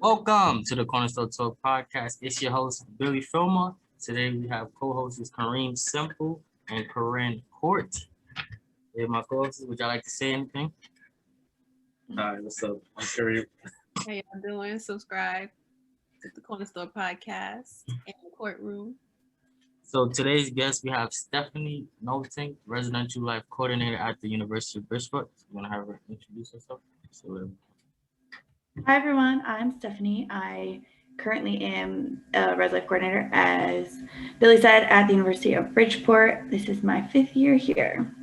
Welcome to the Cornerstone Talk podcast. It's your host, Billy Filmer. Today we have co-hosts Kareem, Semple, and Corinne Court. Hey, my co-hosts, would y'all like to say anything? Hi, what's up? I'm Kareem. How y'all doing? Subscribe to the Corner Store podcast in the courtroom. So today's guest, we have Stephanie Nolting, Residential Life Coordinator at the University of Bridgeport. You want to have her introduce herself? Hi everyone, I'm Stephanie. I currently am a Res Life Coordinator, as Billy said, at the University of Bridgeport. This is my 5th year here.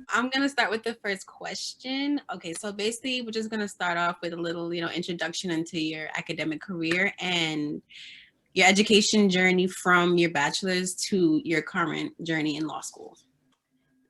I'm going to start with the first question. Okay, so basically we're just going to start off with a little, introduction into your academic career and your education journey from your bachelor's to your current journey in law school.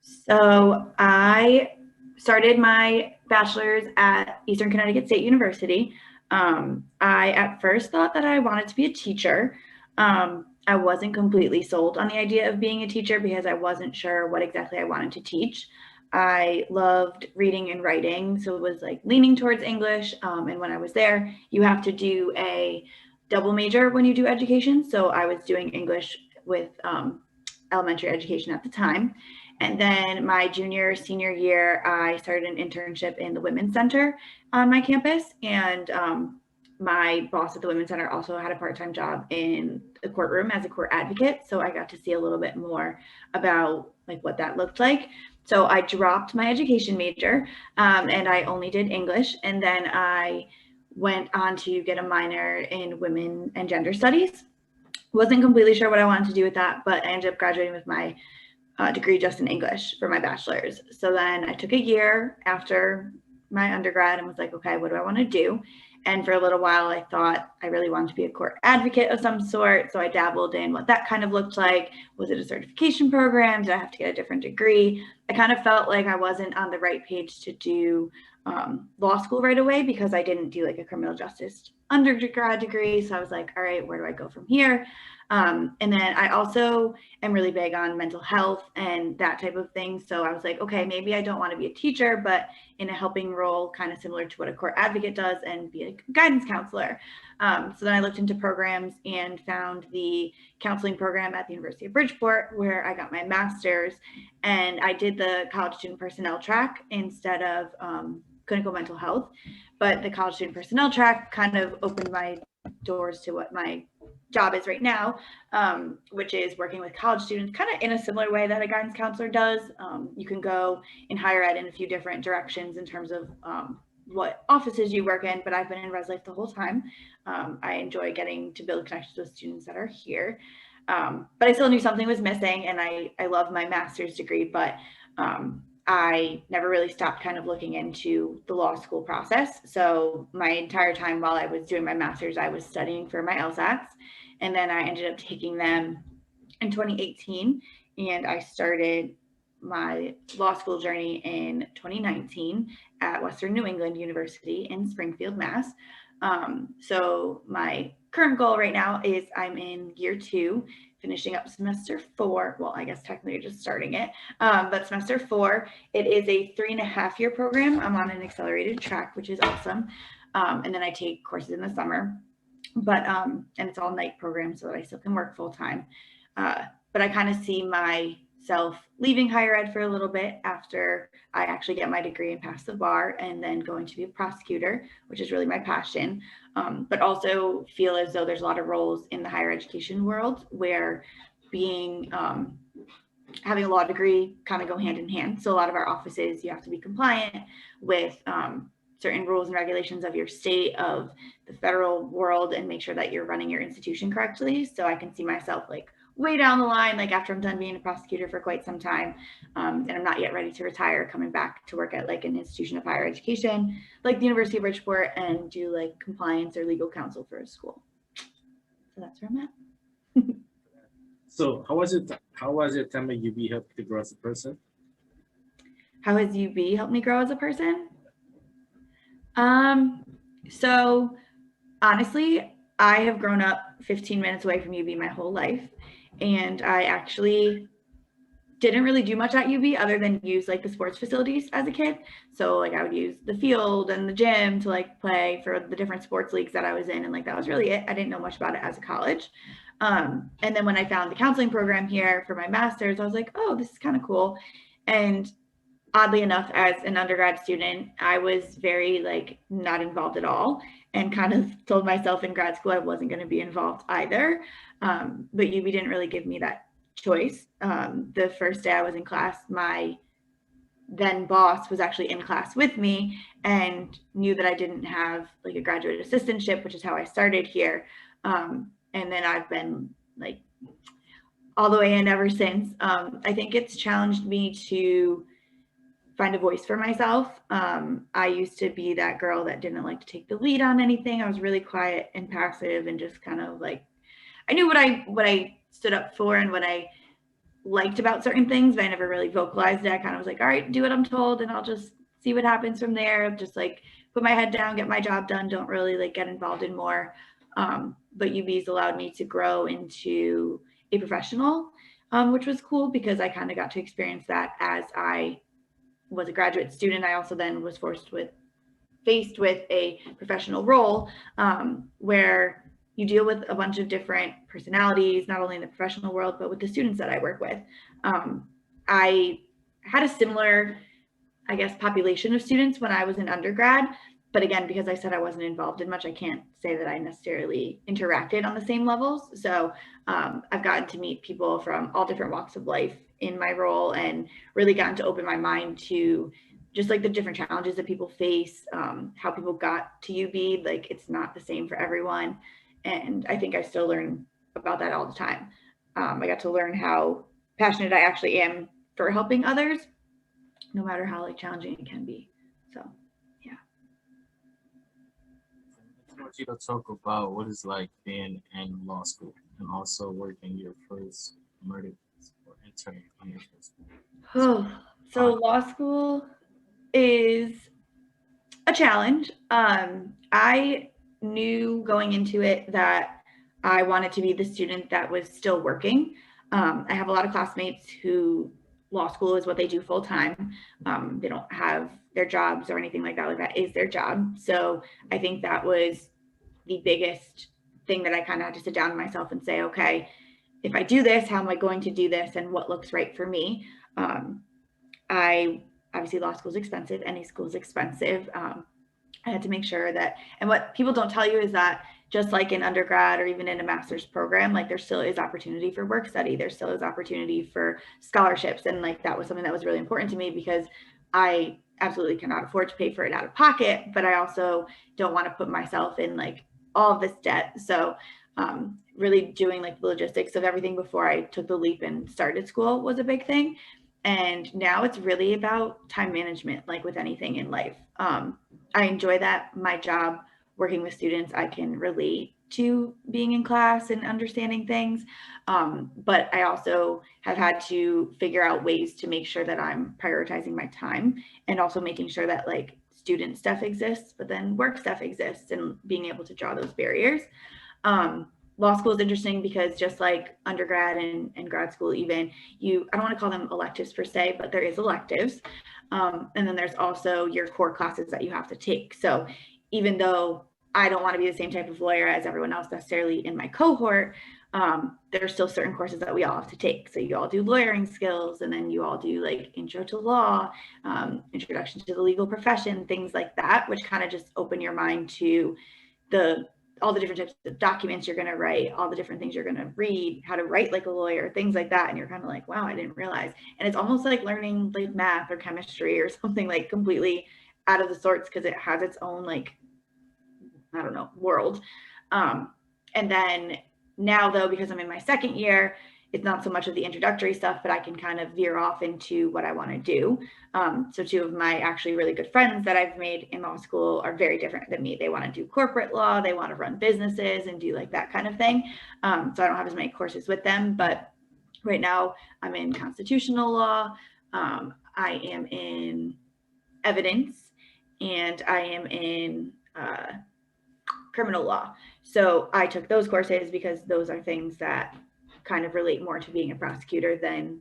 So I started my bachelor's at Eastern Connecticut State University. I at first thought that I wanted to be a teacher. I wasn't completely sold on the idea of being a teacher because I wasn't sure what exactly I wanted to teach. I loved reading and writing, so it was like leaning towards English. And when I was there, you have to do a double major when you do education. So I was doing English with elementary education at the time. And then my junior, senior year, I started an internship in the Women's Center on my campus. And my boss at the Women's Center also had a part-time job in the courtroom as a court advocate. So I got to see a little bit more about like what that looked like. So I dropped my education major and I only did English. And then I went on to get a minor in women and gender studies. Wasn't completely sure what I wanted to do with that, but I ended up graduating with my degree just in English for my bachelor's. So then I took a year after my undergrad and was like, okay, what do I want to do? And for a little while, I thought I really wanted to be a court advocate of some sort. So I dabbled in what that kind of looked like. Was it a certification program? Did I have to get a different degree? I kind of felt like I wasn't on the right page to do law school right away because I didn't do like a criminal justice undergrad degree. So I was like, all right, where do I go from here? And then I also am really big on mental health and that type of thing. So I was like, okay, maybe I don't want to be a teacher, but in a helping role, kind of similar to what a court advocate does, and be a guidance counselor. So then I looked into programs and found the counseling program at the University of Bridgeport, where I got my master's, and I did the college student personnel track instead of clinical mental health. But the college student personnel track kind of opened my doors to what my job is right now, which is working with college students kind of in a similar way that a guidance counselor does. You can go in higher ed in a few different directions in terms of what offices you work in, but I've been in Res Life the whole time. I enjoy getting to build connections with students that are here. But I still knew something was missing, and I love my master's degree, but I never really stopped kind of looking into the law school process. So my entire time while I was doing my master's, I was studying for my LSATs. And then I ended up taking them in 2018. And I started my law school journey in 2019 at Western New England University in Springfield, Mass. So my current goal right now is I'm in year 2, finishing up semester 4. Well, I guess technically you're just starting it, but semester 4, it is a 3.5-year program. I'm on an accelerated track, which is awesome. And then I take courses in the summer, but, and it's all night program so that I still can work full time. But I kind of see myself leaving higher ed for a little bit after I actually get my degree and pass the bar, and then going to be a prosecutor, which is really my passion. But also feel as though there's a lot of roles in the higher education world where being having a law degree kind of go hand in hand. So a lot of our offices, you have to be compliant with certain rules and regulations of your state, of the federal world, and make sure that you're running your institution correctly. So I can see myself like way down the line, like after I'm done being a prosecutor for quite some time, and I'm not yet ready to retire, coming back to work at like an institution of higher education, like the University of Bridgeport, and do like compliance or legal counsel for a school. So that's where I'm at. So how was your time at UB helped you grow as a person? How has UB helped me grow as a person? So honestly, I have grown up 15 minutes away from UB my whole life. And I actually didn't really do much at UB other than use like the sports facilities as a kid. So like I would use the field and the gym to like play for the different sports leagues that I was in. And like that was really it. I didn't know much about it as a college. And then when I found the counseling program here for my master's, I was like, oh, this is kind of cool. And oddly enough, as an undergrad student, I was very like not involved at all, and kind of told myself in grad school I wasn't going to be involved either. But UB didn't really give me that choice. The first day I was in class, my then boss was actually in class with me and knew that I didn't have like a graduate assistantship, which is how I started here. And then I've been like all the way in ever since. I think it's challenged me to find a voice for myself. I used to be that girl that didn't like to take the lead on anything. I was really quiet and passive and just kind of like, I knew what I stood up for and what I liked about certain things, but I never really vocalized it. I kind of was like, all right, do what I'm told and I'll just see what happens from there. Just like put my head down, get my job done. Don't really like get involved in more. But UB's allowed me to grow into a professional, which was cool because I kind of got to experience that as I was a graduate student. I also then was faced with a professional role where you deal with a bunch of different personalities, not only in the professional world, but with the students that I work with. I had a similar, I guess, population of students when I was in undergrad. But again, because I said I wasn't involved in much, I can't say that I necessarily interacted on the same levels. So I've gotten to meet people from all different walks of life in my role and really gotten to open my mind to just like the different challenges that people face, how people got to UB. Like it's not the same for everyone. And I think I still learn about that all the time. I got to learn how passionate I actually am for helping others, no matter how like challenging it can be. So yeah. I want you to talk about what it's like being in law school and also working your first murder or intern on your first. Oh, so law school is a challenge. I knew going into it that I wanted to be the student that was still working. I have a lot of classmates who law school is what they do full time. They don't have their jobs or anything like that. Like that is their job. So I think that was the biggest thing that I kind of had to sit down with myself and say, okay, if I do this, how am I going to do this and what looks right for me? Obviously law school is expensive. Any school is expensive. I had to make sure that, and what people don't tell you is that just like in undergrad or even in a master's program, like there still is opportunity for work study. There still is opportunity for scholarships. And like, that was something that was really important to me because I absolutely cannot afford to pay for it out of pocket, but I also don't want to put myself in like all of this debt. So really doing like the logistics of everything before I took the leap and started school was a big thing. And now it's really about time management, like with anything in life. I enjoy that. My job working with students, I can relate to being in class and understanding things. But I also have had to figure out ways to make sure that I'm prioritizing my time and also making sure that like student stuff exists, but then work stuff exists and being able to draw those barriers. Law school is interesting because just like undergrad and grad school, even I don't want to call them electives per se, but there is electives. And then there's also your core classes that you have to take. So even though I don't want to be the same type of lawyer as everyone else necessarily in my cohort, there are still certain courses that we all have to take. So you all do lawyering skills, and then you all do like intro to law, introduction to the legal profession, things like that, which kind of just open your mind to all the different types of documents you're going to write, all the different things you're going to read, how to write like a lawyer, things like that. And you're kind of like, wow, I didn't realize. And it's almost like learning like math or chemistry or something like completely out of the sorts because it has its own like, I don't know, world. And then now though, because I'm in my second year, it's not so much of the introductory stuff, but I can kind of veer off into what I want to do. So two of my actually really good friends that I've made in law school are very different than me. They want to do corporate law, they want to run businesses and do like that kind of thing. So I don't have as many courses with them, but right now I'm in constitutional law. I am in evidence, and I am in criminal law. So I took those courses because those are things that kind of relate more to being a prosecutor than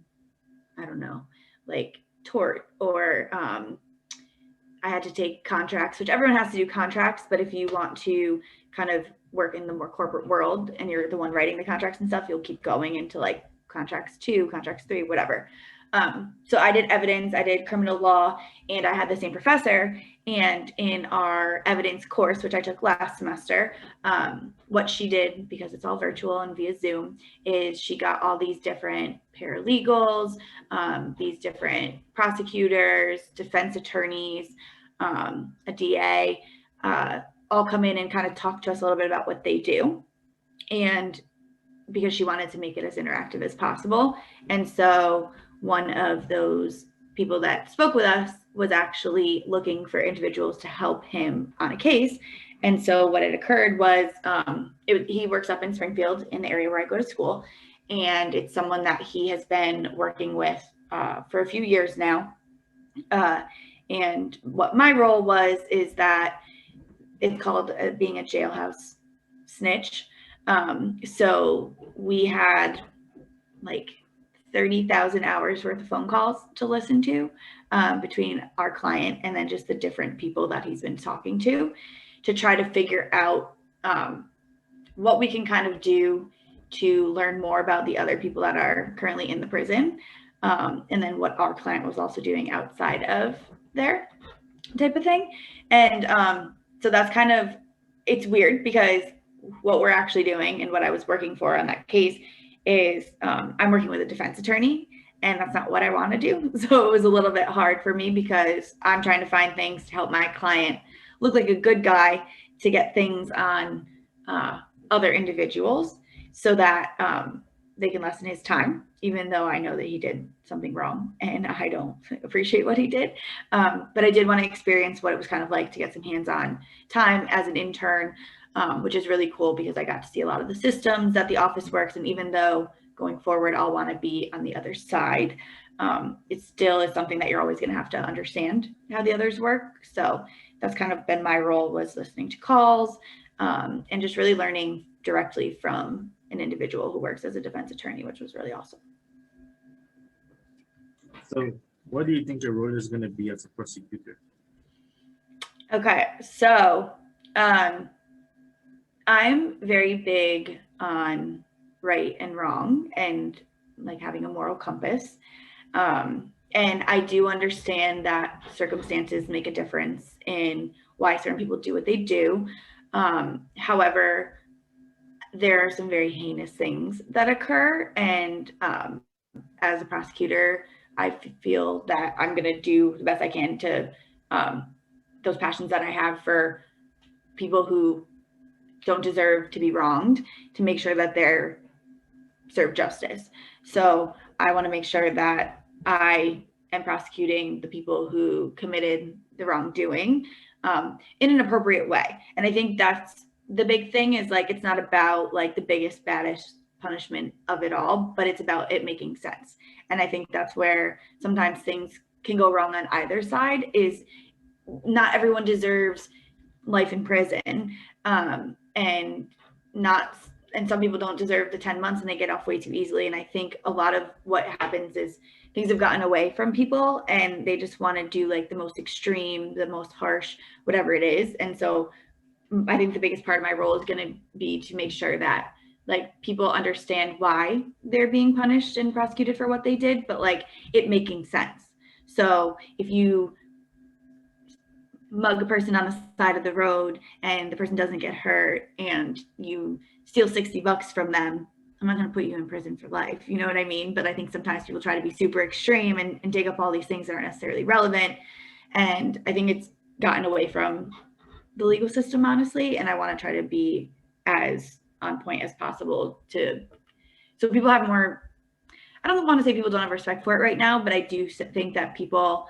I don't know, like tort, or I had to take contracts, which everyone has to do contracts, but if you want to kind of work in the more corporate world and you're the one writing the contracts and stuff, you'll keep going into like contracts 2, contracts 3, whatever. So I did evidence, I did criminal law, and I had the same professor. And in our evidence course, which I took last semester, what she did, because it's all virtual and via Zoom, is she got all these different paralegals, these different prosecutors, defense attorneys, a DA, all come in and kind of talk to us a little bit about what they do. And because she wanted to make it as interactive as possible. And so one of those people that spoke with us was actually looking for individuals to help him on a case. And so what had occurred was he works up in Springfield in the area where I go to school. And it's someone that he has been working with for a few years now. And what my role was is that it's called being a jailhouse snitch. So we had like 30,000 hours worth of phone calls to listen to between our client and then just the different people that he's been talking to try to figure out what we can kind of do to learn more about the other people that are currently in the prison, and then what our client was also doing outside of there type of thing. And so that's kind of, it's weird because what we're actually doing and what I was working for on that case is I'm working with a defense attorney, and that's not what I want to do. So it was a little bit hard for me because I'm trying to find things to help my client look like a good guy to get things on other individuals so that they can lessen his time, even though I know that he did something wrong and I don't appreciate what he did. But I did want to experience what it was kind of like to get some hands-on time as an intern, which is really cool because I got to see a lot of the systems that the office works. And even though going forward, I'll want to be on the other side, it still is something that you're always going to have to understand how the others work. So that's kind of been my role, was listening to calls and just really learning directly from an individual who works as a defense attorney, which was really awesome. So what do you think your role is going to be as a prosecutor? Okay, so I'm very big on right and wrong and like having a moral compass. And I do understand that circumstances make a difference in why certain people do what they do. However, there are some very heinous things that occur. And as a prosecutor, I feel that I'm going to do the best I can to those passions that I have for people who don't deserve to be wronged, to make sure that they're served justice. So I want to make sure that I am prosecuting the people who committed the wrongdoing in an appropriate way. And I think that's the big thing, is like, it's not about like the biggest, baddest punishment of it all, but it's about it making sense. And I think that's where sometimes things can go wrong on either side, is not everyone deserves life in prison. And some people don't deserve the 10 months and they get off way too easily. And I think a lot of what happens is things have gotten away from people and they just want to do like the most extreme, the most harsh, whatever it is. And so I think the biggest part of my role is going to be to make sure that like people understand why they're being punished and prosecuted for what they did, but like it making sense. So if you mug a person on the side of the road and the person doesn't get hurt and you steal $60 from them, I'm not going to put you in prison for life. You know what I mean? But I think sometimes people try to be super extreme and dig up all these things that aren't necessarily relevant. And I think it's gotten away from the legal system, honestly. And I want to try to be as on point as possible so people have more, I don't want to say people don't have respect for it right now, but I do think that people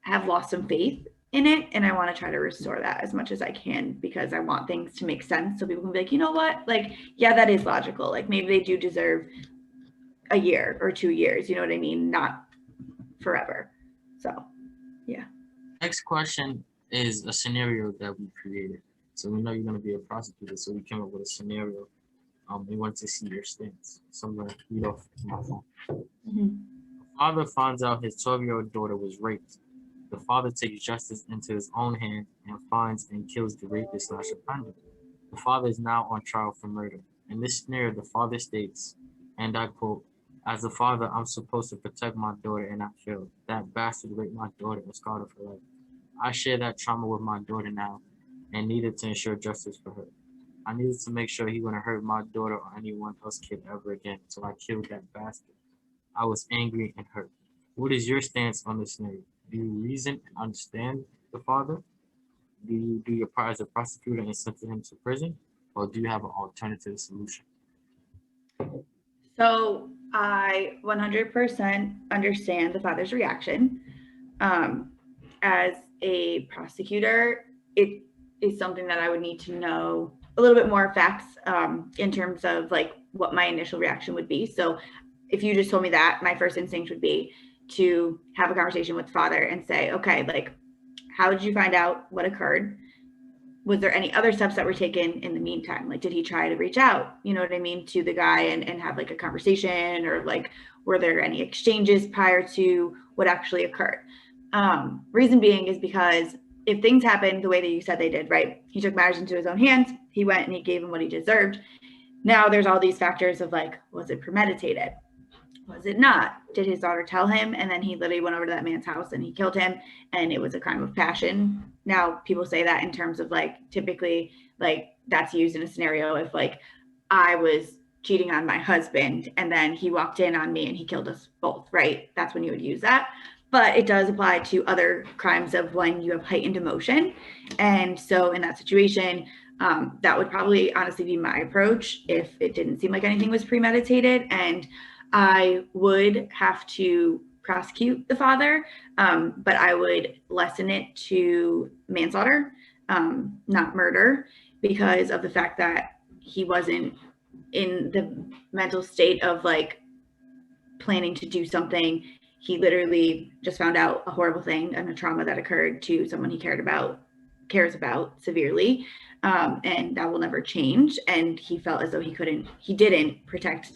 have lost some faith in it, and I want to try to restore that as much as I can, because I want things to make sense so people can be like, you know what, like, yeah, that is logical, like maybe they do deserve a year or 2 years, you know what I mean, not forever. So yeah. Next question is a scenario that we created. So we know you're going to be a prosecutor, so we came up with a scenario. We want to see your stance. So I'm going to read off my phone. Father finds out his 12-year-old daughter was raped. The father takes justice into his own hand and finds and kills the rapist/offender. The father is now on trial for murder. In this scenario, the father states, and I quote, "As a father, I'm supposed to protect my daughter and I failed. That bastard raped my daughter and scarred her for life. I share that trauma with my daughter now and needed to ensure justice for her. I needed to make sure he wouldn't hurt my daughter or anyone else kid ever again, so I killed that bastard. I was angry and hurt." What is your stance on this scenario? Do you reason and understand the father? Do you do your part as a prosecutor and sentence him to prison? Or do you have an alternative solution? So I 100% understand the father's reaction. As a prosecutor, it is something that I would need to know a little bit more facts in terms of like what my initial reaction would be. So if you just told me that, my first instinct would be to have a conversation with the father and say, okay, like, how did you find out what occurred? Was there any other steps that were taken in the meantime? Like, did he try to reach out, you know what I mean, to the guy and have like a conversation, or like, were there any exchanges prior to what actually occurred? Reason being is because if things happened the way that you said they did, right? He took matters into his own hands. He went and he gave him what he deserved. Now there's all these factors of like, was it premeditated? Was it not? Did his daughter tell him? And then he literally went over to that man's house and he killed him, and it was a crime of passion. Now people say that in terms of like, typically like that's used in a scenario if like I was cheating on my husband and then he walked in on me and he killed us both, right? That's when you would use that. But it does apply to other crimes of when you have heightened emotion. And so in that situation, that would probably honestly be my approach if it didn't seem like anything was premeditated. And I would have to prosecute the father, but I would lessen it to manslaughter, not murder, because of the fact that he wasn't in the mental state of like planning to do something. He literally just found out a horrible thing and a trauma that occurred to someone he cares about severely, and that will never change. And he felt as though he didn't protect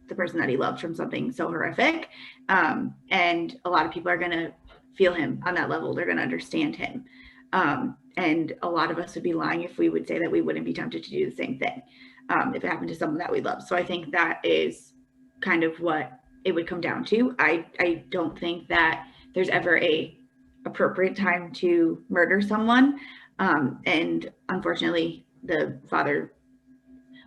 the person that he loved from something so horrific. And a lot of people are going to feel him on that level. They're going to understand him. And a lot of us would be lying if we would say that we wouldn't be tempted to do the same thing if it happened to someone that we love. So I think that is kind of what it would come down to. I don't think that there's ever a appropriate time to murder someone. And unfortunately, the father,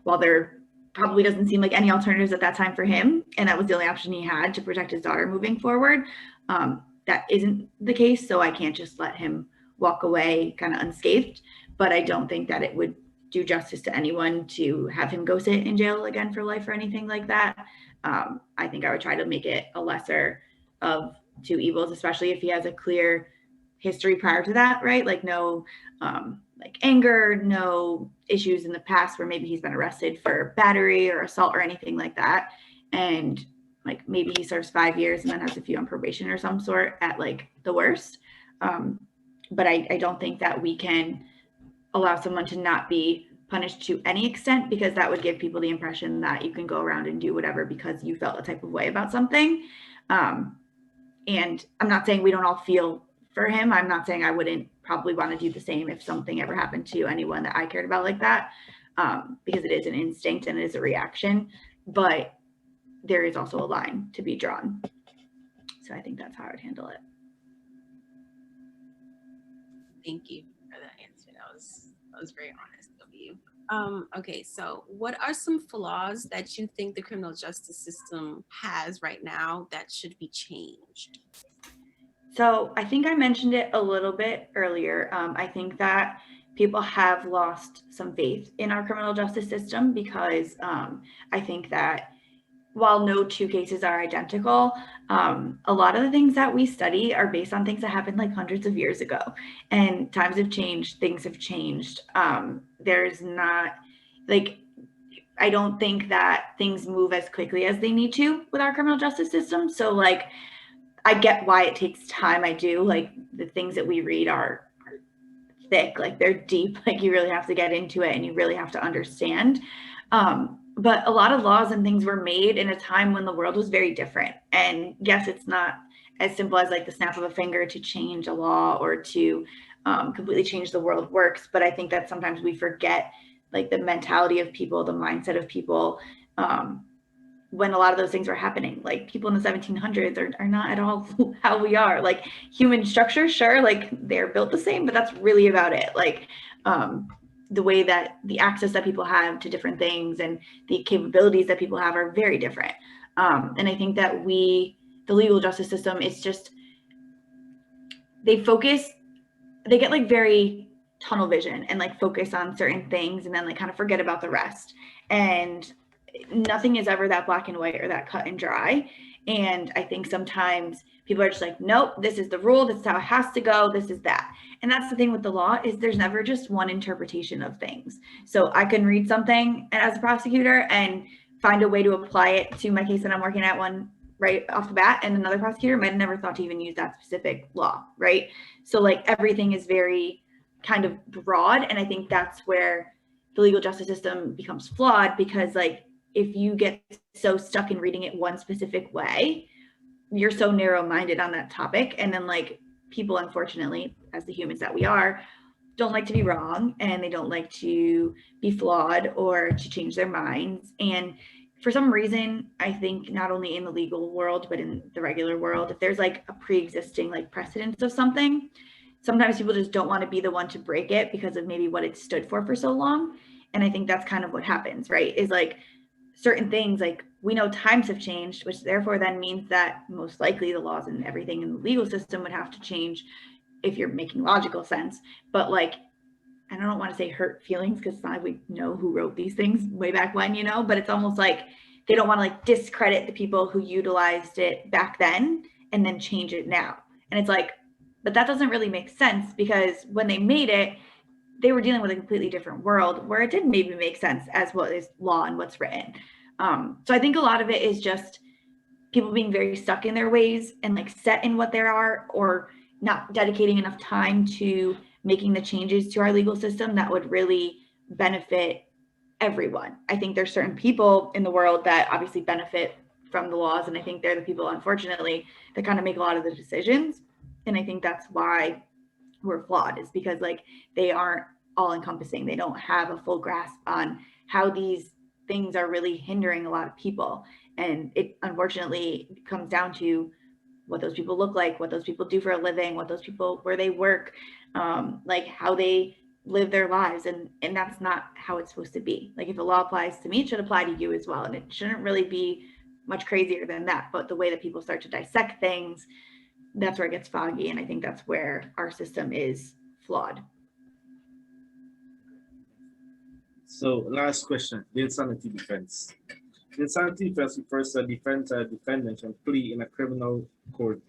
while there probably doesn't seem like any alternatives at that time for him, and that was the only option he had to protect his daughter moving forward, that isn't the case. So I can't just let him walk away kind of unscathed. But I don't think that it would do justice to anyone to have him go sit in jail again for life or anything like that. I think I would try to make it a lesser of two evils, especially if he has a clear history prior to that, right? Like no like anger, no issues in the past where maybe he's been arrested for battery or assault or anything like that. And like maybe he serves 5 years and then has a few on probation or some sort at like the worst. But I don't think that we can allow someone to not be punished to any extent, because that would give people the impression that you can go around and do whatever because you felt a type of way about something. And I'm not saying we don't all feel for him. I'm not saying I wouldn't probably want to do the same if something ever happened to anyone that I cared about like that, because it is an instinct and it is a reaction, but there is also a line to be drawn. So I think that's how I would handle it. Thank you for that answer. That was very honest of you. Okay, so what are some flaws that you think the criminal justice system has right now that should be changed? So I think I mentioned it a little bit earlier. I think that people have lost some faith in our criminal justice system because I think that while no two cases are identical, a lot of the things that we study are based on things that happened like hundreds of years ago, and times have changed, things have changed. There's not like, I don't think that things move as quickly as they need to with our criminal justice system. So like, I get why it takes time. I do. Like the things that we read are thick, like they're deep, like you really have to get into it and you really have to understand. but a lot of laws and things were made in a time when the world was very different. And yes, it's not as simple as like the snap of a finger to change a law or to completely change the world works. But I think that sometimes we forget like the mentality of people, the mindset of people, when a lot of those things were happening. Like people in the 1700s are not at all how we are. Like human structure, sure, like they're built the same, but that's really about it. Like the way that the access that people have to different things and the capabilities that people have are very different. And I think that the legal justice system, it's just, they get like very tunnel vision and like focus on certain things and then like kind of forget about the rest. And nothing is ever that black and white or that cut and dry. And I think sometimes people are just like, nope, this is the rule, this is how it has to go, this is that. And that's the thing with the law, is there's never just one interpretation of things. So I can read something as a prosecutor and find a way to apply it to my case that I'm working at one right off the bat, and another prosecutor might have never thought to even use that specific law, right? So like everything is very kind of broad, and I think that's where the legal justice system becomes flawed, because like if you get so stuck in reading it one specific way, you're so narrow-minded on that topic. And then like people, unfortunately, as the humans that we are, don't like to be wrong, and they don't like to be flawed or to change their minds. And for some reason, I think not only in the legal world, but in the regular world, if there's like a pre-existing like precedence of something, sometimes people just don't want to be the one to break it because of maybe what it stood for so long. And I think that's kind of what happens, right? Is like certain things, like we know times have changed, which therefore then means that most likely the laws and everything in the legal system would have to change if you're making logical sense. But like, I don't want to say hurt feelings, because it's not like we know who wrote these things way back when, you know, but it's almost like they don't want to like discredit the people who utilized it back then and then change it now. And it's like, but that doesn't really make sense, because when they made it, they were dealing with a completely different world where it did maybe make sense as what is law and what's written. So I think a lot of it is just people being very stuck in their ways and like set in what there are, or not dedicating enough time to making the changes to our legal system that would really benefit everyone. I think there's certain people in the world that obviously benefit from the laws, and I think they're the people, unfortunately, that kind of make a lot of the decisions. And I think that's why we're flawed, is because like they aren't all encompassing. They don't have a full grasp on how these things are really hindering a lot of people. And it unfortunately comes down to what those people look like, what those people do for a living, what those people, where they work, like how they live their lives. And that's not how it's supposed to be. Like if a law applies to me, it should apply to you as well. And it shouldn't really be much crazier than that. But the way that people start to dissect things, that's where it gets foggy. And I think that's where our system is flawed. So last question, the insanity defense. The insanity defense refers to a defendant can plea in a criminal court.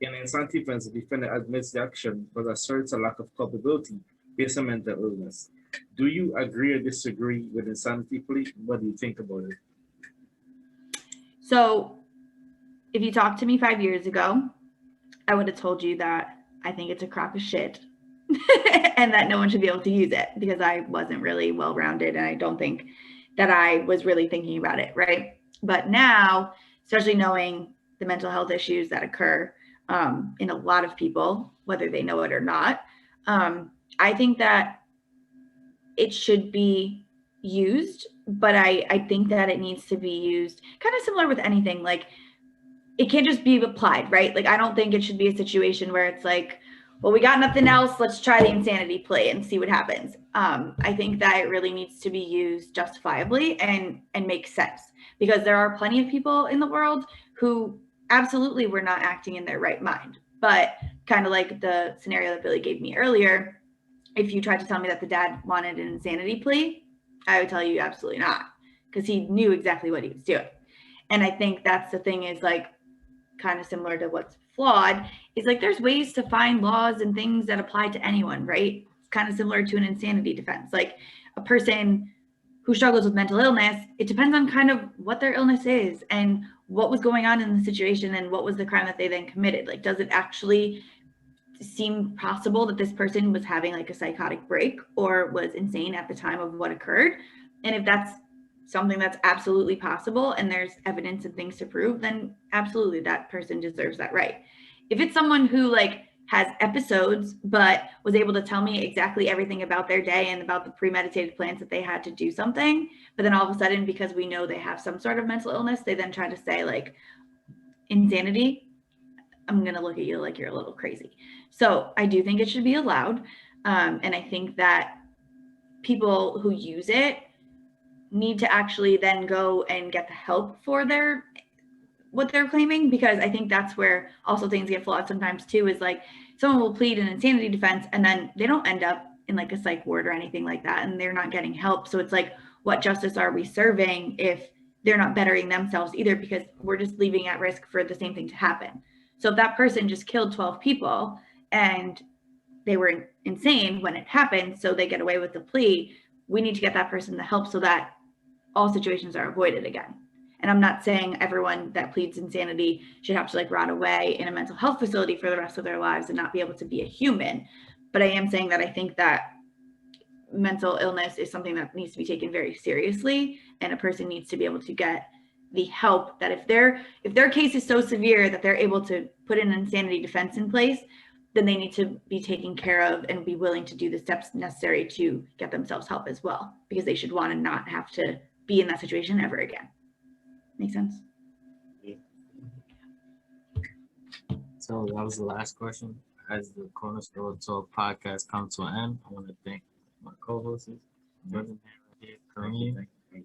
In insanity defense, the defendant admits the action but asserts a lack of culpability based on mental illness. Do you agree or disagree with insanity plea? What do you think about it? So if you talked to me 5 years ago, I would have told you that I think it's a crock of shit and that no one should be able to use it, because I wasn't really well-rounded and I don't think that I was really thinking about it, right? But now, especially knowing the mental health issues that occur in a lot of people, whether they know it or not, I think that it should be used, but I think that it needs to be used kind of similar with anything. Like it can't just be applied, right? Like I don't think it should be a situation where it's like, well, we got nothing else, let's try the insanity plea and see what happens. I think that it really needs to be used justifiably and make sense, because there are plenty of people in the world who absolutely were not acting in their right mind. But kind of like the scenario that Billy gave me earlier, if you tried to tell me that the dad wanted an insanity plea, I would tell you absolutely not, because he knew exactly what he was doing. And I think that's the thing, is like kind of similar to what's flawed, is like there's ways to find laws and things that apply to anyone, right? It's kind of similar to an insanity defense. Like a person who struggles with mental illness, it depends on kind of what their illness is and what was going on in the situation and what was the crime that they then committed. Like, does it actually seem possible that this person was having like a psychotic break or was insane at the time of what occurred? And if that's something that's absolutely possible and there's evidence and things to prove, then absolutely that person deserves that right. If it's someone who like has episodes but was able to tell me exactly everything about their day and about the premeditated plans that they had to do something, but then all of a sudden, because we know they have some sort of mental illness, they then try to say like insanity, I'm going to look at you like you're a little crazy. So I do think it should be allowed. And I think that people who use it need to actually then go and get the help for what they're claiming, because I think that's where also things get flawed sometimes too, is like someone will plead an insanity defense and then they don't end up in like a psych ward or anything like that, and they're not getting help. So it's like, what justice are we serving if they're not bettering themselves either, because we're just leaving at risk for the same thing to happen. So if that person just killed 12 people and they were insane when it happened, so they get away with the plea, we need to get that person the help so that all situations are avoided again. And I'm not saying everyone that pleads insanity should have to like rot away in a mental health facility for the rest of their lives and not be able to be a human. But I am saying that I think that mental illness is something that needs to be taken very seriously, and a person needs to be able to get the help that if their case is so severe that they're able to put an insanity defense in place, then they need to be taken care of and be willing to do the steps necessary to get themselves help as well, because they should want to not have to be in that situation ever again. Make sense? So that was the last question. As the Cornerstone Talk podcast comes to an end, I want to thank my co-hosts, Brother here, Kareem, and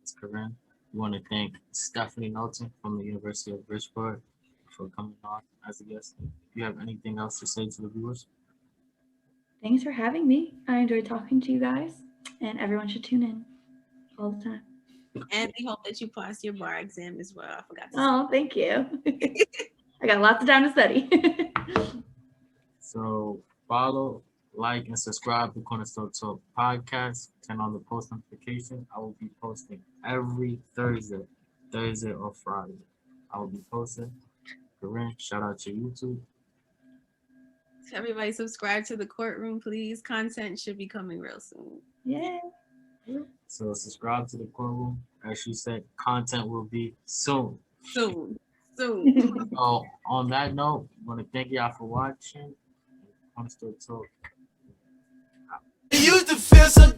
Ms. Corinne. We want to thank Stephanie Nolting from the University of Bridgeport for coming on as a guest. Do you have anything else to say to the viewers? Thanks for having me. I enjoyed talking to you guys, and everyone should tune in all the time. And we hope that you pass your bar exam as well. I forgot to Oh, thank you. I got lots of time to study. So follow, like, and subscribe to Cornerstone Talk podcast. Turn on the post notification. I will be posting every Thursday or Friday. I will be posting. Corinne, shout out to YouTube. everybody subscribe to the courtroom, please. Content should be coming real soon. Yeah. So subscribe to the courtroom. As she said, content will be soon. Soon. So on that note, I want to thank y'all for watching. Cornerstone Talk. It used to feel so